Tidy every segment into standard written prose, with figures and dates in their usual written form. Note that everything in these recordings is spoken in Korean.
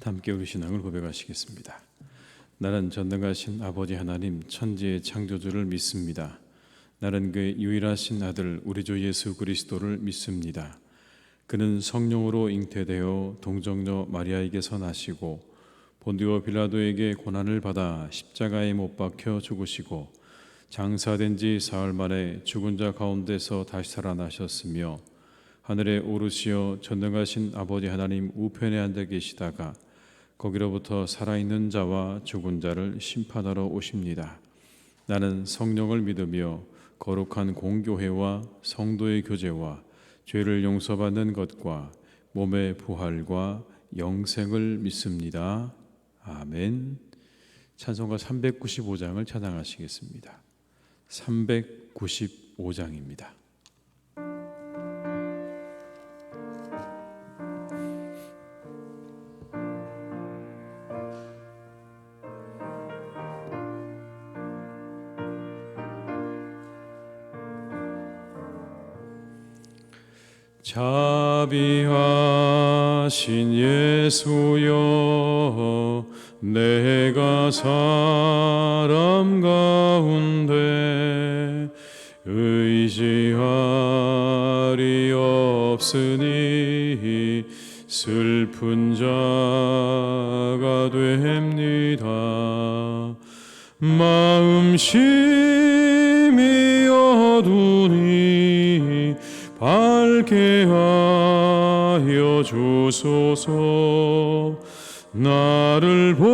함께 우리 신앙을 고백하시겠습니다. 나는 전능하신 아버지 하나님 천지의 창조주를 믿습니다. 나는 그의 유일하신 아들 우리 주 예수 그리스도를 믿습니다. 그는 성령으로 잉태되어 동정녀 마리아에게서 나시고 본디오 빌라도에게 고난을 받아 십자가에 못 박혀 죽으시고 장사된 지 사흘 만에 죽은 자 가운데서 다시 살아나셨으며 하늘에 오르시어 전능하신 아버지 하나님 우편에 앉아 계시다가 거기로부터 살아있는 자와 죽은 자를 심판하러 오십니다. 나는 성령을 믿으며 거룩한 공교회와 성도의 교제와 죄를 용서받는 것과 몸의 부활과 영생을 믿습니다. 아멘. 찬송가 395장을 찬양하시겠습니다. 395장입니다. 자비하신 예수여, 내가 사람 가운데 의지할이 없으니 슬픈 자가 됩니다. 마음 심히 어두니 밝게 하여 주소서. 나를 보호하시고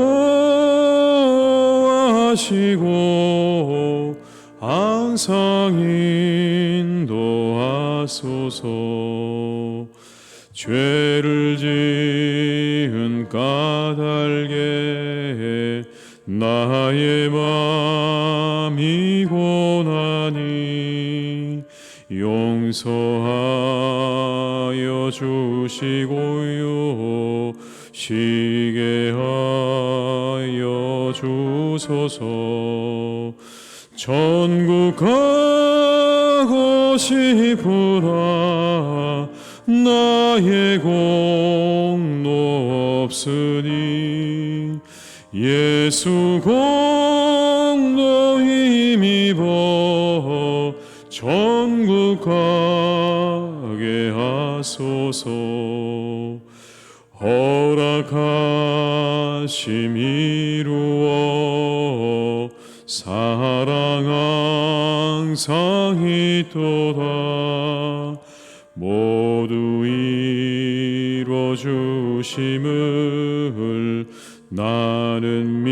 항상 인도하소서. 죄를 지은 까닭에 나의 맘이 고나니 용서하여 주시고요 쉬게 하여 주소서. 천국 가고 싶으나 나의 공로 없으니 예수 공로 힘입어 천국 가게 하소서. 허락하심 이루어 사랑 항상 있도다. 모두 이루어 주심을 나는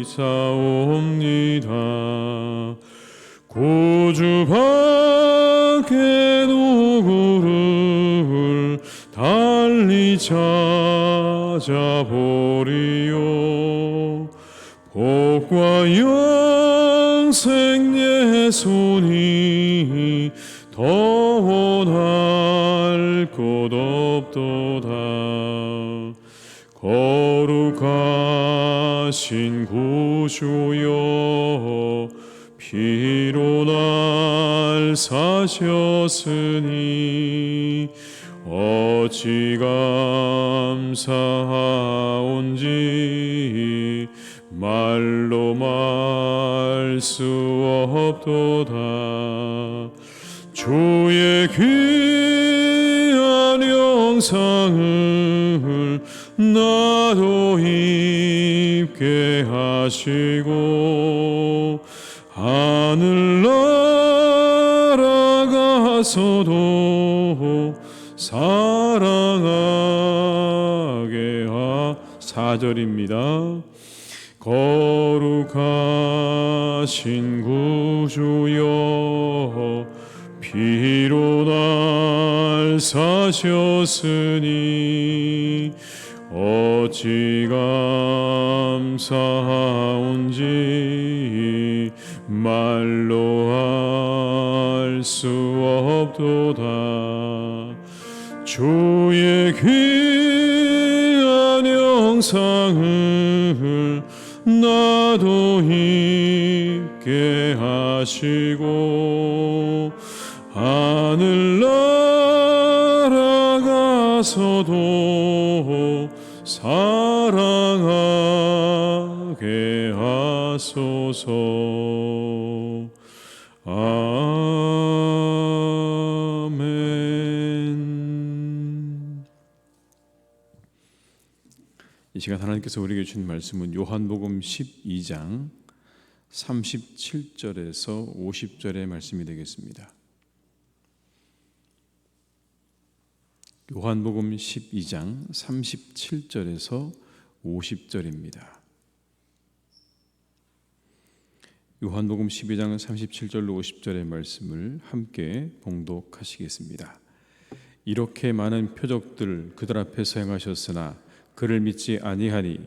믿사옵니다. 구주 밖에 누구를 달리 찾아보리요. 복과 영생 내 손이 더 원할 것 없도다. 거룩하신 구주여, 피로 날 사셨으니 어찌 감사하온지 말로 말 수 없도다. 주의 귀한 영상을 나도 입게 하시고 하늘나라 가서도 사랑하게 4절입니다. 거룩하신 구주여, 피로 날 사셨으니 어찌 감사하온지 말로 할 수 없도다. 주의 귀한 영상을 나도 입게 하시고 하늘나라 가서도 사랑하게 하소서. 아멘. 이 시간 하나님께서 우리에게 주신 말씀은 요한복음 12장 37절에서 50절의 말씀이 되겠습니다. 요한복음 12장 37절에서 50절입니다. 요한복음 12장 37절로 50절의 말씀을 함께 봉독하시겠습니다. 이렇게 많은 표적들 그들 앞에서 행하셨으나 그를 믿지 아니하니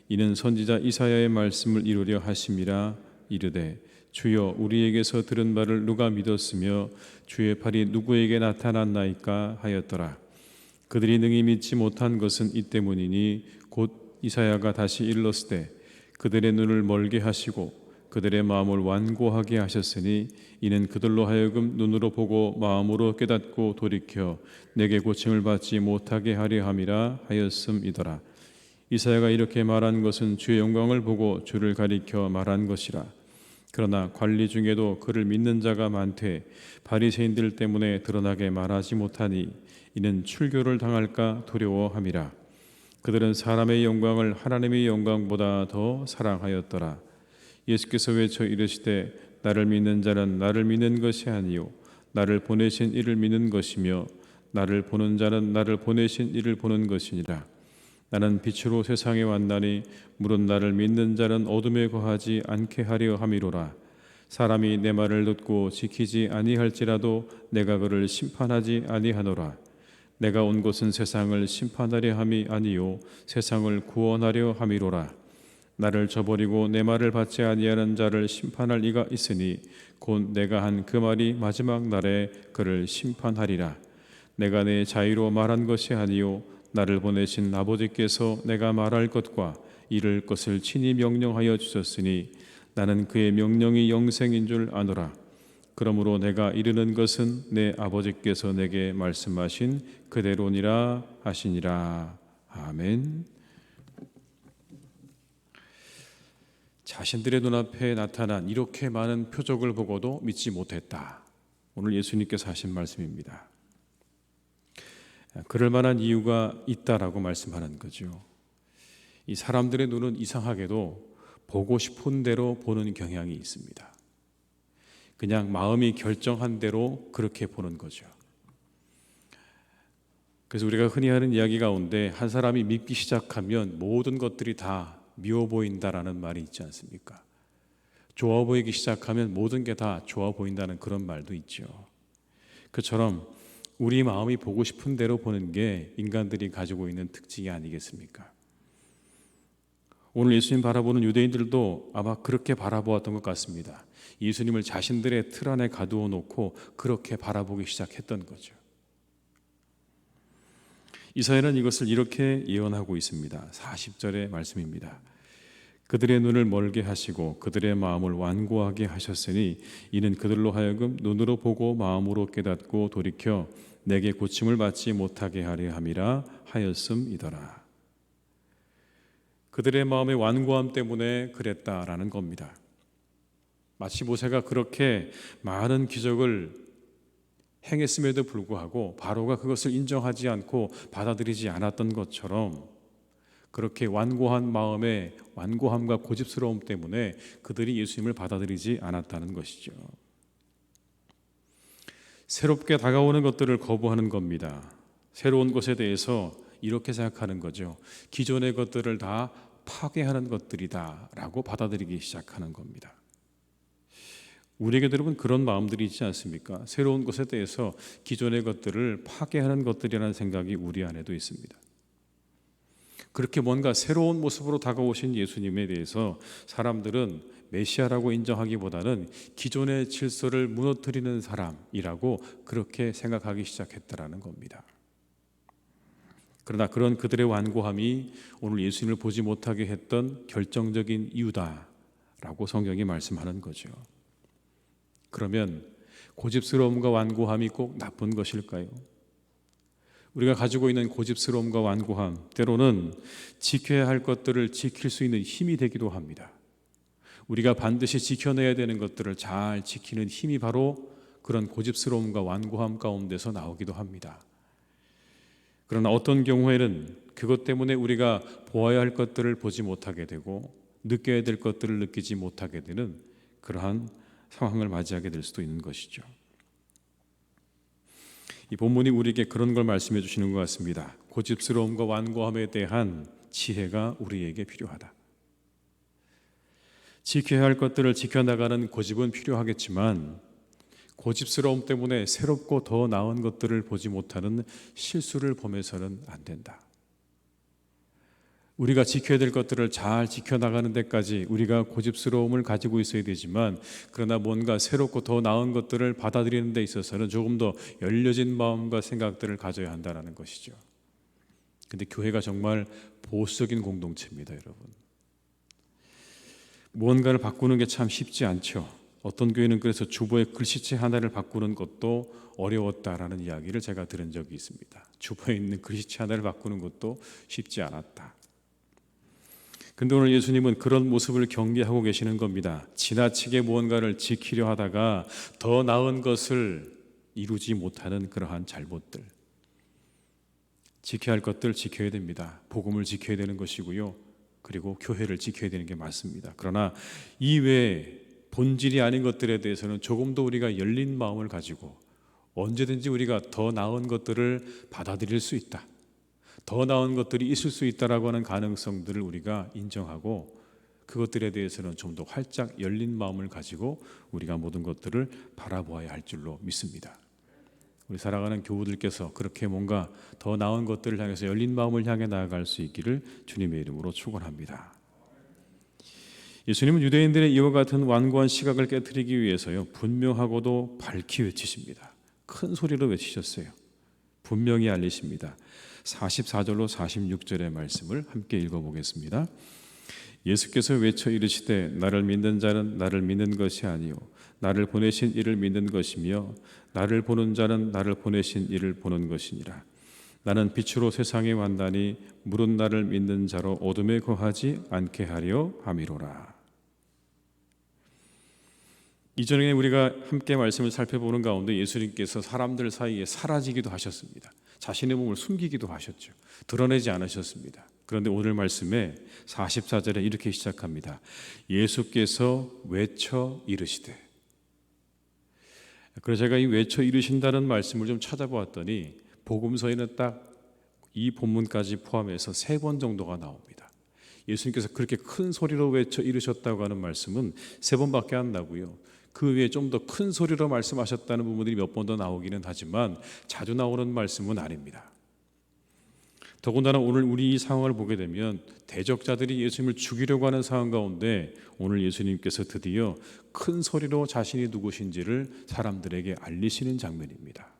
이는 선지자 이사야의 말씀을 이루려 하심이라. 이르되 주여 우리에게서 들은 바를 누가 믿었으며 주의 팔이 누구에게 나타났나이까 하였더라. 그들이 능히 믿지 못한 것은 이 때문이니 곧 이사야가 다시 일렀으되 그들의 눈을 멀게 하시고 그들의 마음을 완고하게 하셨으니 이는 그들로 하여금 눈으로 보고 마음으로 깨닫고 돌이켜 내게 고침을 받지 못하게 하려 함이라 하였음이더라. 이사야가 이렇게 말한 것은 주의 영광을 보고 주를 가리켜 말한 것이라. 그러나 관리 중에도 그를 믿는 자가 많되 바리새인들 때문에 드러나게 말하지 못하니 이는 출교를 당할까 두려워함이라. 그들은 사람의 영광을 하나님의 영광보다 더 사랑하였더라. 예수께서 외쳐 이르시되 나를 믿는 자는 나를 믿는 것이 아니요 나를 보내신 이를 믿는 것이며 나를 보는 자는 나를 보내신 이를 보는 것이니라. 나는 빛으로 세상에 왔나니 물은 나를 믿는 자는 어둠에 거하지 않게 하려 함이로라. 사람이 내 말을 듣고 지키지 아니할지라도 내가 그를 심판하지 아니하노라. 내가 온 것은 세상을 심판하려 함이 아니요 세상을 구원하려 함이로라. 나를 저버리고 내 말을 받지 아니하는 자를 심판할 이가 있으니 곧 내가 한 그 말이 마지막 날에 그를 심판하리라. 내가 내 자유로 말한 것이 아니요 나를 보내신 아버지께서 내가 말할 것과 이를 것을 친히 명령하여 주셨으니 나는 그의 명령이 영생인 줄 아노라. 그러므로 내가 이르는 것은 내 아버지께서 내게 말씀하신 그대로니라 하시니라. 아멘. 자신들의 눈앞에 나타난 이렇게 많은 표적을 보고도 믿지 못했다. 오늘 예수님께서 하신 말씀입니다. 그럴 만한 이유가 있다라고 말씀하는 거죠. 이 사람들의 눈은 이상하게도 보고 싶은 대로 보는 경향이 있습니다. 그냥 마음이 결정한 대로 그렇게 보는 거죠. 그래서 우리가 흔히 하는 이야기 가운데 한 사람이 믿기 시작하면 모든 것들이 다 미워 보인다라는 말이 있지 않습니까? 좋아 보이기 시작하면 모든 게 다 좋아 보인다는 그런 말도 있죠. 그처럼 우리 마음이 보고 싶은 대로 보는 게 인간들이 가지고 있는 특징이 아니겠습니까? 오늘 예수님 바라보는 유대인들도 아마 그렇게 바라보았던 것 같습니다. 예수님을 자신들의 틀 안에 가두어 놓고 그렇게 바라보기 시작했던 거죠. 이사야는 이것을 이렇게 예언하고 있습니다. 40절의 말씀입니다. 그들의 눈을 멀게 하시고 그들의 마음을 완고하게 하셨으니 이는 그들로 하여금 눈으로 보고 마음으로 깨닫고 돌이켜 내게 고침을 받지 못하게 하려 함이라 하였음이더라. 그들의 마음의 완고함 때문에 그랬다라는 겁니다. 마치 모세가 그렇게 많은 기적을 행했음에도 불구하고 바로가 그것을 인정하지 않고 받아들이지 않았던 것처럼 그렇게 완고한 마음의 완고함과 고집스러움 때문에 그들이 예수님을 받아들이지 않았다는 것이죠. 새롭게 다가오는 것들을 거부하는 겁니다. 새로운 것에 대해서 이렇게 생각하는 거죠. 기존의 것들을 다 파괴하는 것들이다 라고 받아들이기 시작하는 겁니다. 우리에게 여러분 그런 마음들이 있지 않습니까? 새로운 것에 대해서 기존의 것들을 파괴하는 것들이라는 생각이 우리 안에도 있습니다. 그렇게 뭔가 새로운 모습으로 다가오신 예수님에 대해서 사람들은 메시아라고 인정하기보다는 기존의 질서를 무너뜨리는 사람이라고 그렇게 생각하기 시작했다라는 겁니다. 그러나 그런 그들의 완고함이 오늘 예수님을 보지 못하게 했던 결정적인 이유다라고 성경이 말씀하는 거죠. 그러면 고집스러움과 완고함이 꼭 나쁜 것일까요? 우리가 가지고 있는 고집스러움과 완고함, 때로는 지켜야 할 것들을 지킬 수 있는 힘이 되기도 합니다. 우리가 반드시 지켜내야 되는 것들을 잘 지키는 힘이 바로 그런 고집스러움과 완고함 가운데서 나오기도 합니다. 그러나 어떤 경우에는 그것 때문에 우리가 보아야 할 것들을 보지 못하게 되고 느껴야 될 것들을 느끼지 못하게 되는 그러한 상황을 맞이하게 될 수도 있는 것이죠. 이 본문이 우리에게 그런 걸 말씀해 주시는 것 같습니다. 고집스러움과 완고함에 대한 지혜가 우리에게 필요하다. 지켜야 할 것들을 지켜나가는 고집은 필요하겠지만 고집스러움 때문에 새롭고 더 나은 것들을 보지 못하는 실수를 범해서는 안 된다. 우리가 지켜야 될 것들을 잘 지켜나가는 데까지 우리가 고집스러움을 가지고 있어야 되지만, 그러나 뭔가 새롭고 더 나은 것들을 받아들이는 데 있어서는 조금 더 열려진 마음과 생각들을 가져야 한다는 것이죠. 근데 교회가 정말 보수적인 공동체입니다, 여러분. 무언가를 바꾸는 게 참 쉽지 않죠. 어떤 교회는 그래서 주보의 글씨체 하나를 바꾸는 것도 어려웠다라는 이야기를 제가 들은 적이 있습니다. 주보에 있는 글씨체 하나를 바꾸는 것도 쉽지 않았다. 근데 오늘 예수님은 그런 모습을 경계하고 계시는 겁니다. 지나치게 무언가를 지키려 하다가 더 나은 것을 이루지 못하는 그러한 잘못들. 지켜야 할 것들 지켜야 됩니다. 복음을 지켜야 되는 것이고요. 그리고 교회를 지켜야 되는 게 맞습니다. 그러나 이외에 본질이 아닌 것들에 대해서는 조금 더 우리가 열린 마음을 가지고 언제든지 우리가 더 나은 것들을 받아들일 수 있다. 더 나은 것들이 있을 수 있다라고 하는 가능성들을 우리가 인정하고 그것들에 대해서는 좀 더 활짝 열린 마음을 가지고 우리가 모든 것들을 바라보아야 할 줄로 믿습니다. 우리 살아가는 교우들께서 그렇게 뭔가 더 나은 것들을 향해서 열린 마음을 향해 나아갈 수 있기를 주님의 이름으로 축원합니다. 예수님은 유대인들의 이와 같은 완고한 시각을 깨트리기 위해서요, 분명하고도 밝히 외치십니다. 큰 소리로 외치셨어요. 분명히 알리십니다. 44절로 46절의 말씀을 함께 읽어보겠습니다. 예수께서 외쳐 이르시되 나를 믿는 자는 나를 믿는 것이 아니요 나를 보내신 이를 믿는 것이며 나를 보는 자는 나를 보내신 이를 보는 것이니라. 나는 빛으로 세상에 왔나니 물은 나를 믿는 자로 어둠에 거하지 않게 하려 함이로라. 이전에 우리가 함께 말씀을 살펴보는 가운데 예수님께서 사람들 사이에 사라지기도 하셨습니다. 자신의 몸을 숨기기도 하셨죠. 드러내지 않으셨습니다. 그런데 오늘 말씀에 44절에 이렇게 시작합니다. 예수께서 외쳐 이르시되. 그래서 제가 이 외쳐 이르신다는 말씀을 좀 찾아보았더니 복음서에는 딱 이 본문까지 포함해서 3번 정도가 나옵니다. 예수님께서 그렇게 큰 소리로 외쳐 이르셨다고 하는 말씀은 3번밖에 안 나고요. 그 외에 좀 더 큰 소리로 말씀하셨다는 부분들이 몇 번 더 나오기는 하지만 자주 나오는 말씀은 아닙니다. 더군다나 오늘 우리 이 상황을 보게 되면 대적자들이 예수님을 죽이려고 하는 상황 가운데 오늘 예수님께서 드디어 큰 소리로 자신이 누구신지를 사람들에게 알리시는 장면입니다.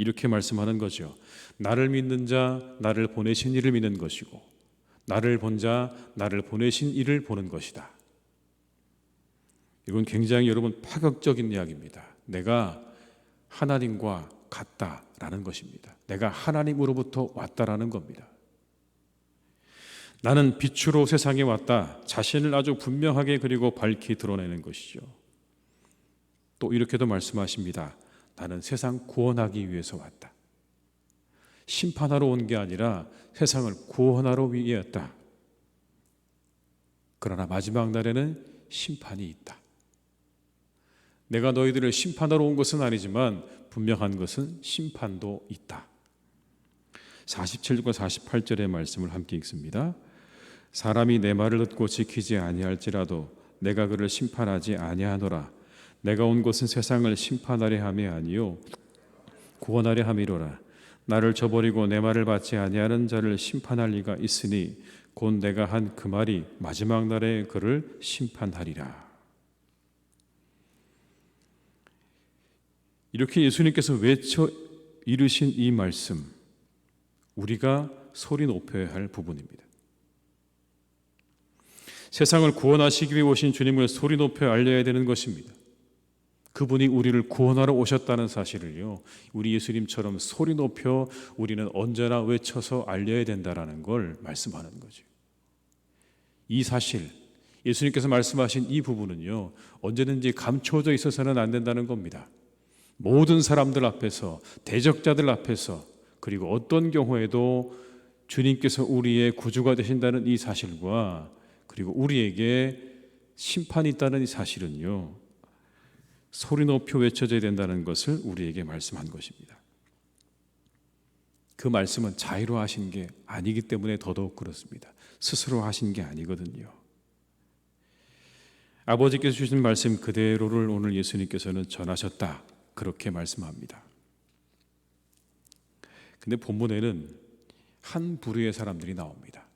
이렇게 말씀하는 거죠. 나를 믿는 자, 나를 보내신 이를 믿는 것이고 나를 본 자, 나를 보내신 이를 보는 것이다. 이건 굉장히 여러분 파격적인 이야기입니다. 내가 하나님과 같다라는 것입니다. 내가 하나님으로부터 왔다라는 겁니다. 나는 빛으로 세상에 왔다. 자신을 아주 분명하게 그리고 밝히 드러내는 것이죠. 또 이렇게도 말씀하십니다. 나는 세상 구원하기 위해서 왔다. 심판하러 온 게 아니라 세상을 구원하러 위해였다. 그러나 마지막 날에는 심판이 있다. 내가 너희들을 심판하러 온 것은 아니지만 분명한 것은 심판도 있다. 47절과 48절의 말씀을 함께 읽습니다. 사람이 내 말을 듣고 지키지 아니할지라도 내가 그를 심판하지 아니하노라. 내가 온 것은 세상을 심판하려 함이 아니요 구원하려 함이로라. 나를 저버리고 내 말을 받지 아니하는 자를 심판할 리가 있으니 곧 내가 한 그 말이 마지막 날에 그를 심판하리라. 이렇게 예수님께서 외쳐 이르신 이 말씀, 우리가 소리 높여야 할 부분입니다. 세상을 구원하시기 위해 오신 주님을 소리 높여 알려야 되는 것입니다. 그분이 우리를 구원하러 오셨다는 사실을요, 우리 예수님처럼 소리 높여 우리는 언제나 외쳐서 알려야 된다라는 걸 말씀하는 거죠. 이 사실, 예수님께서 말씀하신 이 부분은요, 언제든지 감춰져 있어서는 안 된다는 겁니다. 모든 사람들 앞에서, 대적자들 앞에서, 그리고 어떤 경우에도 주님께서 우리의 구주가 되신다는 이 사실과, 그리고 우리에게 심판이 있다는 이 사실은요, 소리 높여 외쳐져야 된다는 것을 우리에게 말씀한 것입니다. 그 말씀은 자의로 하신 게 아니기 때문에 더더욱 그렇습니다. 스스로 하신 게 아니거든요. 아버지께서 주신 말씀 그대로를 오늘 예수님께서는 전하셨다, 그렇게 말씀합니다. 근데 본문에는 한 부류의 사람들이 나옵니다.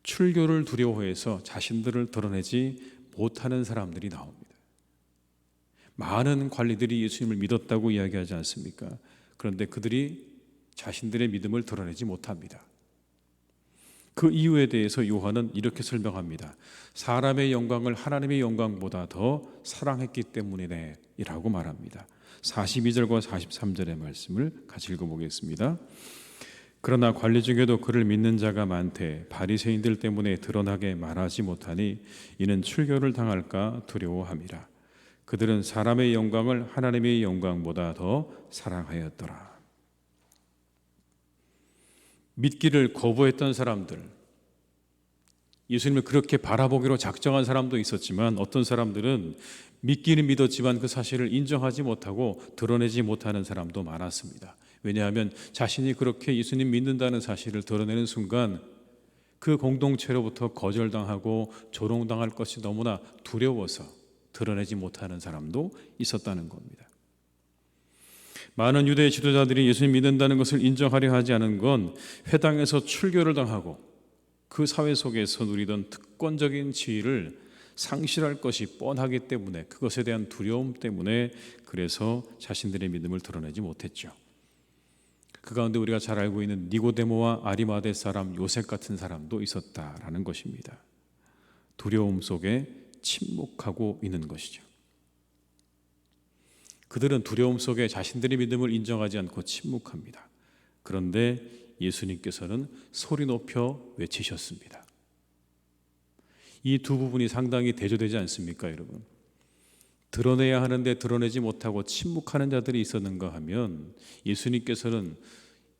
출교를 두려워해서 자신들을 드러내지 못하는 사람들이 나옵니다. 많은 관리들이 예수님을 믿었다고 이야기하지 않습니까? 그런데 그들이 자신들의 믿음을 드러내지 못합니다. 그 이유에 대해서 요한은 이렇게 설명합니다. 사람의 영광을 하나님의 영광보다 더 사랑했기 때문이네 라고 말합니다. 42절과 43절의 말씀을 같이 읽어보겠습니다. 그러나 관리 중에도 그를 믿는 자가 많되 바리새인들 때문에 드러나게 말하지 못하니 이는 출교를 당할까 두려워함이라. 그들은 사람의 영광을 하나님의 영광보다 더 사랑하였더라. 믿기를 거부했던 사람들, 예수님을 그렇게 바라보기로 작정한 사람도 있었지만, 어떤 사람들은 믿기는 믿었지만 그 사실을 인정하지 못하고 드러내지 못하는 사람도 많았습니다. 왜냐하면 자신이 그렇게 예수님 믿는다는 사실을 드러내는 순간 그 공동체로부터 거절당하고 조롱당할 것이 너무나 두려워서 드러내지 못하는 사람도 있었다는 겁니다. 많은 유대 지도자들이 예수님 믿는다는 것을 인정하려 하지 않은 건 회당에서 출교를 당하고 그 사회 속에서 누리던 특권적인 지위를 상실할 것이 뻔하기 때문에, 그것에 대한 두려움 때문에, 그래서 자신들의 믿음을 드러내지 못했죠. 그 가운데 우리가 잘 알고 있는 니고데모와 아리마대 사람 요셉 같은 사람도 있었다라는 것입니다. 두려움 속에 침묵하고 있는 것이죠. 그들은 두려움 속에 자신들의 믿음을 인정하지 않고 침묵합니다. 그런데 예수님께서는 소리 높여 외치셨습니다. 이 두 부분이 상당히 대조되지 않습니까, 여러분? 드러내야 하는데 드러내지 못하고 침묵하는 자들이 있었는가 하면, 예수님께서는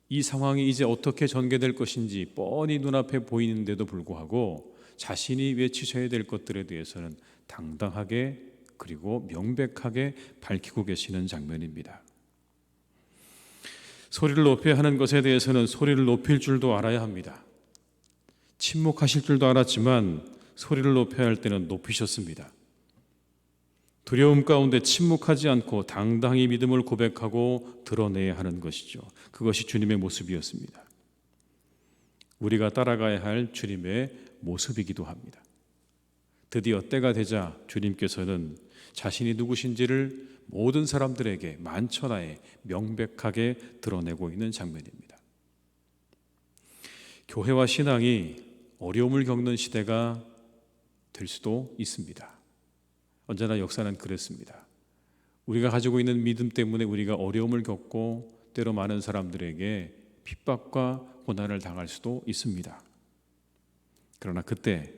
이 상황이 이제 어떻게 전개될 것인지 뻔히 눈앞에 보이는데도 불구하고 자신이 외치셔야 될 것들에 대해서는 당당하게 그리고 명백하게 밝히고 계시는 장면입니다. 소리를 높여야 하는 것에 대해서는 소리를 높일 줄도 알아야 합니다. 침묵하실 줄도 알았지만 소리를 높여야 할 때는 높이셨습니다. 두려움 가운데 침묵하지 않고 당당히 믿음을 고백하고 드러내야 하는 것이죠. 그것이 주님의 모습이었습니다. 우리가 따라가야 할 주님의 모습이기도 합니다. 드디어 때가 되자 주님께서는 자신이 누구신지를 모든 사람들에게 만천하에 명백하게 드러내고 있는 장면입니다. 교회와 신앙이 어려움을 겪는 시대가 될 수도 있습니다. 언제나 역사는 그랬습니다. 우리가 가지고 있는 믿음 때문에 우리가 어려움을 겪고 때로 많은 사람들에게 핍박과 고난을 당할 수도 있습니다. 그러나 그때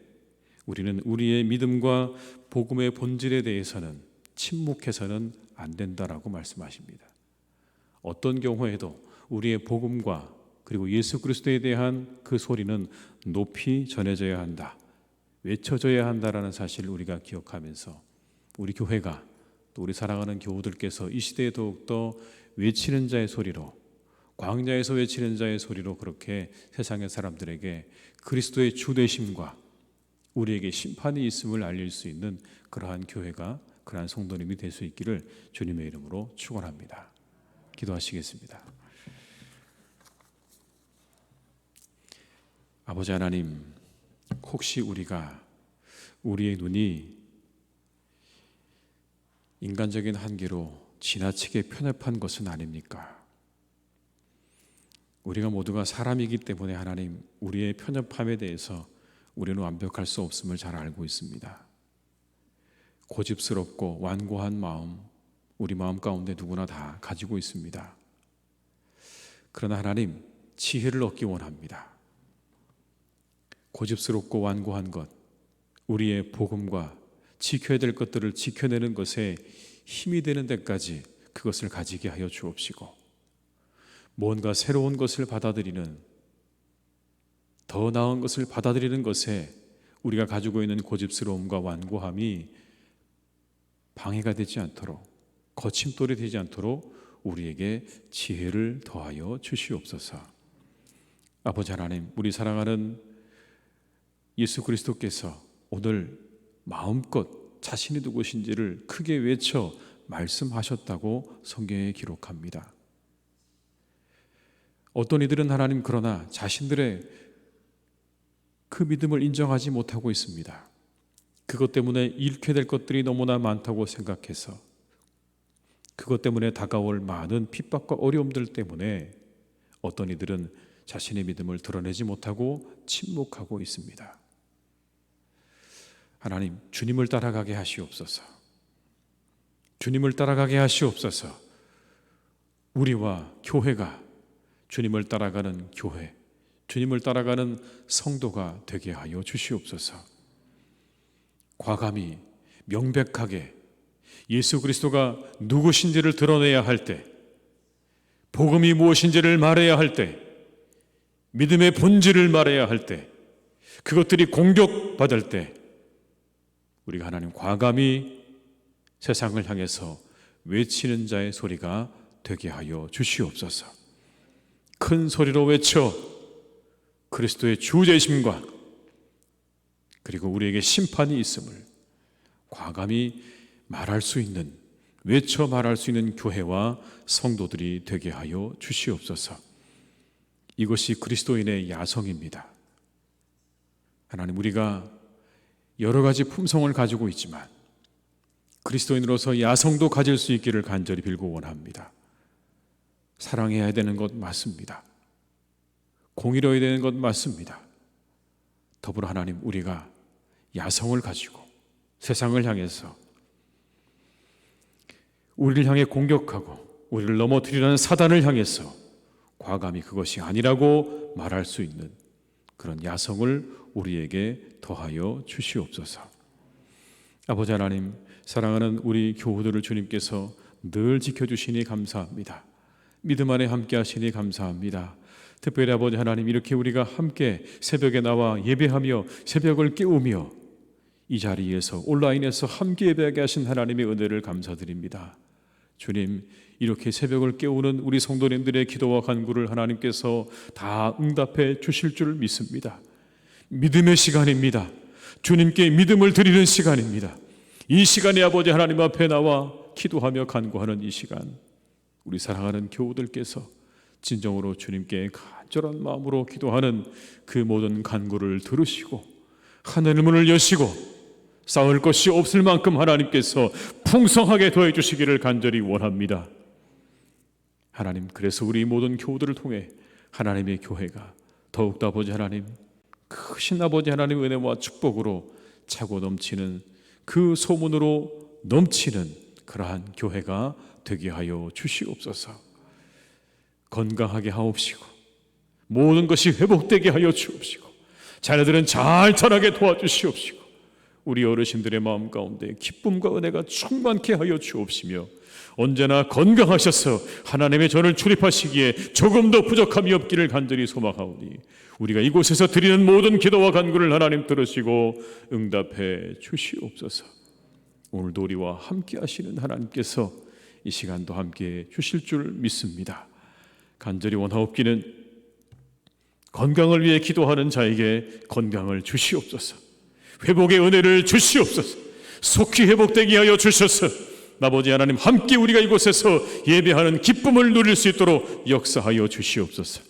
우리는 우리의 믿음과 복음의 본질에 대해서는 침묵해서는 안 된다라고 말씀하십니다. 어떤 경우에도 우리의 복음과 그리고 예수 그리스도에 대한 그 소리는 높이 전해져야 한다, 외쳐져야 한다라는 사실을 우리가 기억하면서 우리 교회가 또 우리 사랑하는 교우들께서 이 시대에 더욱더 외치는 자의 소리로, 광야에서 외치는 자의 소리로 그렇게 세상의 사람들에게 그리스도의 주되심과 우리에게 심판이 있음을 알릴 수 있는 그러한 교회가, 그러한 성도님이 될 수 있기를 주님의 이름으로 축원합니다. 기도하시겠습니다. 아버지 하나님, 혹시 우리의 눈이 인간적인 한계로 지나치게 편협한 것은 아닙니까? 우리가 모두가 사람이기 때문에 하나님, 우리의 편협함에 대해서 우리는 완벽할 수 없음을 잘 알고 있습니다. 고집스럽고 완고한 마음, 우리 마음 가운데 누구나 다 가지고 있습니다. 그러나 하나님, 지혜를 얻기 원합니다. 고집스럽고 완고한 것, 우리의 복음과 지켜야 될 것들을 지켜내는 것에 힘이 되는 데까지 그것을 가지게 하여 주옵시고, 뭔가 새로운 것을 받아들이는, 더 나은 것을 받아들이는 것에 우리가 가지고 있는 고집스러움과 완고함이 방해가 되지 않도록, 거침돌이 되지 않도록 우리에게 지혜를 더하여 주시옵소서. 아버지 하나님, 우리 사랑하는 예수 그리스도께서 오늘 마음껏 자신이 누구신지를 크게 외쳐 말씀하셨다고 성경에 기록합니다. 어떤 이들은 하나님, 그러나 자신들의 그 믿음을 인정하지 못하고 있습니다. 그것 때문에 잃게 될 것들이 너무나 많다고 생각해서, 그것 때문에 다가올 많은 핍박과 어려움들 때문에 어떤 이들은 자신의 믿음을 드러내지 못하고 침묵하고 있습니다. 하나님, 주님을 따라가게 하시옵소서. 주님을 따라가게 하시옵소서. 우리와 교회가 주님을 따라가는 교회, 주님을 따라가는 성도가 되게 하여 주시옵소서. 과감히 명백하게 예수 그리스도가 누구신지를 드러내야 할 때, 복음이 무엇인지를 말해야 할 때, 믿음의 본질을 말해야 할 때, 그것들이 공격받을 때 우리가 하나님 과감히 세상을 향해서 외치는 자의 소리가 되게 하여 주시옵소서. 큰 소리로 외쳐 그리스도의 주제심과 그리고 우리에게 심판이 있음을 과감히 말할 수 있는, 외쳐 말할 수 있는 교회와 성도들이 되게 하여 주시옵소서. 이것이 그리스도인의 야성입니다. 하나님, 우리가 여러 가지 품성을 가지고 있지만 그리스도인으로서 야성도 가질 수 있기를 간절히 빌고 원합니다. 사랑해야 되는 것 맞습니다. 공의로워야 되는 것 맞습니다. 더불어 하나님, 우리가 야성을 가지고 세상을 향해서 우리를 향해 공격하고 우리를 넘어뜨리려는 사단을 향해서 과감히 그것이 아니라고 말할 수 있는 그런 야성을 우리에게 더하여 주시옵소서. 아버지 하나님, 사랑하는 우리 교우들을 주님께서 늘 지켜주시니 감사합니다. 믿음 안에 함께 하시니 감사합니다. 특별히 아버지 하나님, 이렇게 우리가 함께 새벽에 나와 예배하며 새벽을 깨우며 이 자리에서 온라인에서 함께 예배하게 하신 하나님의 은혜를 감사드립니다. 주님, 이렇게 새벽을 깨우는 우리 성도님들의 기도와 간구를 하나님께서 다 응답해 주실 줄 믿습니다. 믿음의 시간입니다. 주님께 믿음을 드리는 시간입니다. 이 시간에 아버지 하나님 앞에 나와 기도하며 간구하는 이 시간, 우리 사랑하는 교우들께서 진정으로 주님께 간절한 마음으로 기도하는 그 모든 간구를 들으시고 하늘 문을 여시고 쌓을 것이 없을 만큼 하나님께서 풍성하게 더해 주시기를 간절히 원합니다. 하나님, 그래서 우리 모든 교우들을 통해 하나님의 교회가 더욱더 아버지 하나님, 크신 아버지 하나님의 은혜와 축복으로 차고 넘치는, 그 소문으로 넘치는 그러한 교회가 되게 하여 주시옵소서. 건강하게 하옵시고 모든 것이 회복되게 하여 주옵시고 자녀들은 잘 자라게 도와주시옵시고 우리 어르신들의 마음 가운데 기쁨과 은혜가 충만케 하여 주옵시며 언제나 건강하셔서 하나님의 전을 출입하시기에 조금도 부족함이 없기를 간절히 소망하오니 우리가 이곳에서 드리는 모든 기도와 간구를 하나님 들으시고 응답해 주시옵소서. 오늘도 우리와 함께 하시는 하나님께서 이 시간도 함께 주실 줄 믿습니다. 간절히 원하옵기는 건강을 위해 기도하는 자에게 건강을 주시옵소서. 회복의 은혜를 주시옵소서. 속히 회복되게 하여 주셔서 아버지 하나님, 함께 우리가 이곳에서 예배하는 기쁨을 누릴 수 있도록 역사하여 주시옵소서.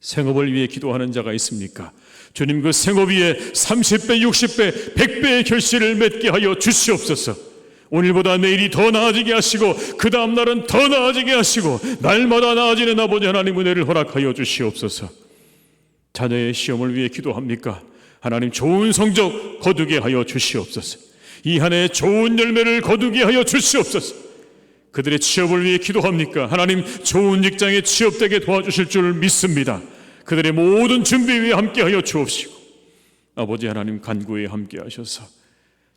생업을 위해 기도하는 자가 있습니까? 주님, 그 생업 위에 30배, 60배, 100배의 결실을 맺게 하여 주시옵소서. 오늘보다 내일이 더 나아지게 하시고 그 다음 날은 더 나아지게 하시고 날마다 나아지는 아버지 하나님 은혜를 허락하여 주시옵소서. 자녀의 시험을 위해 기도합니까? 하나님, 좋은 성적 거두게 하여 주시옵소서. 이 한 해 좋은 열매를 거두게 하여 주시옵소서. 그들의 취업을 위해 기도합니까? 하나님, 좋은 직장에 취업되게 도와주실 줄 믿습니다. 그들의 모든 준비 위에 함께하여 주옵시고, 아버지 하나님, 간구에 함께하셔서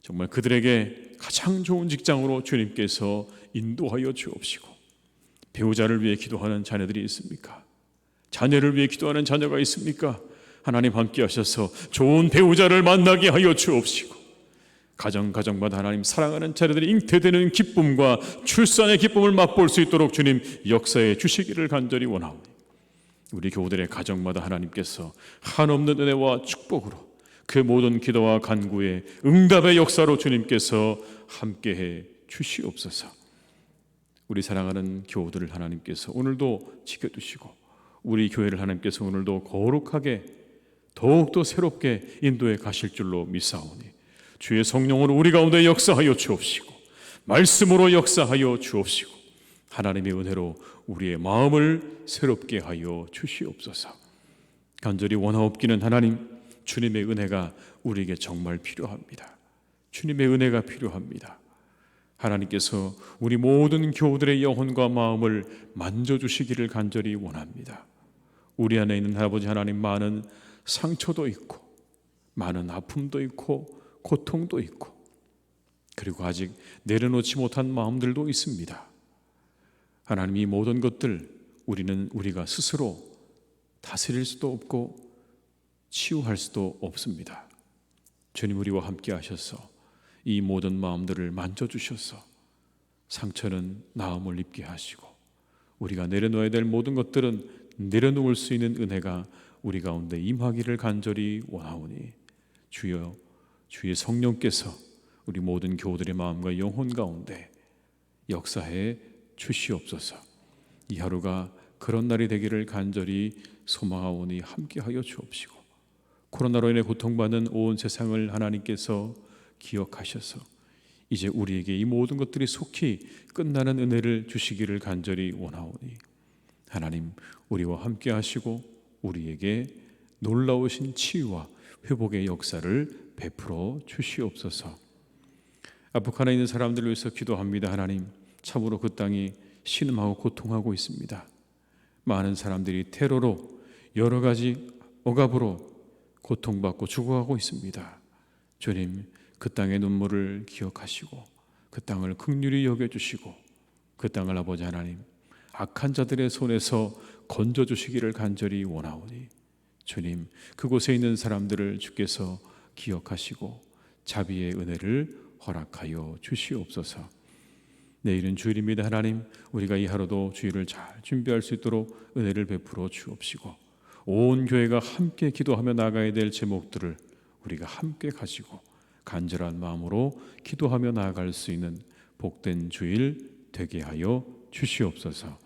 정말 그들에게 가장 좋은 직장으로 주님께서 인도하여 주옵시고, 배우자를 위해 기도하는 자녀들이 있습니까? 자녀를 위해 기도하는 자녀가 있습니까? 하나님 함께하셔서 좋은 배우자를 만나게 하여 주옵시고, 가정마다 하나님 사랑하는 자녀들이 잉태되는 기쁨과 출산의 기쁨을 맛볼 수 있도록 주님 역사해 주시기를 간절히 원하오니, 우리 교우들의 가정마다 하나님께서 한없는 은혜와 축복으로 그 모든 기도와 간구의 응답의 역사로 주님께서 함께해 주시옵소서. 우리 사랑하는 교우들을 하나님께서 오늘도 지켜주시고, 우리 교회를 하나님께서 오늘도 거룩하게 더욱더 새롭게 인도해 가실 줄로 믿사오니, 주의 성령으로 우리 가운데 역사하여 주옵시고, 말씀으로 역사하여 주옵시고, 하나님의 은혜로 우리의 마음을 새롭게 하여 주시옵소서. 간절히 원하옵기는 하나님, 주님의 은혜가 우리에게 정말 필요합니다. 주님의 은혜가 필요합니다. 하나님께서 우리 모든 교우들의 영혼과 마음을 만져주시기를 간절히 원합니다. 우리 안에 있는 아버지 하나님, 많은 상처도 있고 많은 아픔도 있고 고통도 있고, 그리고 아직 내려놓지 못한 마음들도 있습니다. 하나님, 이 모든 것들 우리가 스스로 다스릴 수도 없고 치유할 수도 없습니다. 주님, 우리와 함께 하셔서 이 모든 마음들을 만져주셔서 상처는 나음을 입게 하시고, 우리가 내려놓아야 될 모든 것들은 내려놓을 수 있는 은혜가 우리 가운데 임하기를 간절히 원하오니, 주여, 주의 성령께서 우리 모든 교우들의 마음과 영혼 가운데 역사해 주시옵소서. 이 하루가 그런 날이 되기를 간절히 소망하오니 함께하여 주옵시고, 코로나로 인해 고통받는 온 세상을 하나님께서 기억하셔서 이제 우리에게 이 모든 것들이 속히 끝나는 은혜를 주시기를 간절히 원하오니, 하나님, 우리와 함께 하시고 우리에게 놀라우신 치유와 회복의 역사를 베풀어 주시옵소서. 아프간에 있는 사람들을 위해서 기도합니다. 하나님, 참으로 그 땅이 신음하고 고통하고 있습니다. 많은 사람들이 테러로 여러 가지 억압으로 고통받고 죽어가고 있습니다. 주님, 그 땅의 눈물을 기억하시고 그 땅을 긍휼히 여겨주시고, 그 땅을 아버지 하나님, 악한 자들의 손에서 건져주시기를 간절히 원하오니, 주님, 그곳에 있는 사람들을 주께서 기억하시고 자비의 은혜를 허락하여 주시옵소서. 내일은 주일입니다. 하나님, 우리가 이 하루도 주일을 잘 준비할 수 있도록 은혜를 베풀어 주옵시고, 온 교회가 함께 기도하며 나아가야 될 제목들을 우리가 함께 가지고 간절한 마음으로 기도하며 나아갈 수 있는 복된 주일 되게 하여 주시옵소서.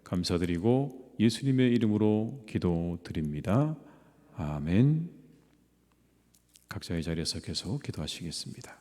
감사드리고 예수님의 이름으로 기도드립니다. 아멘. 각자의 자리에서 계속 기도하시겠습니다.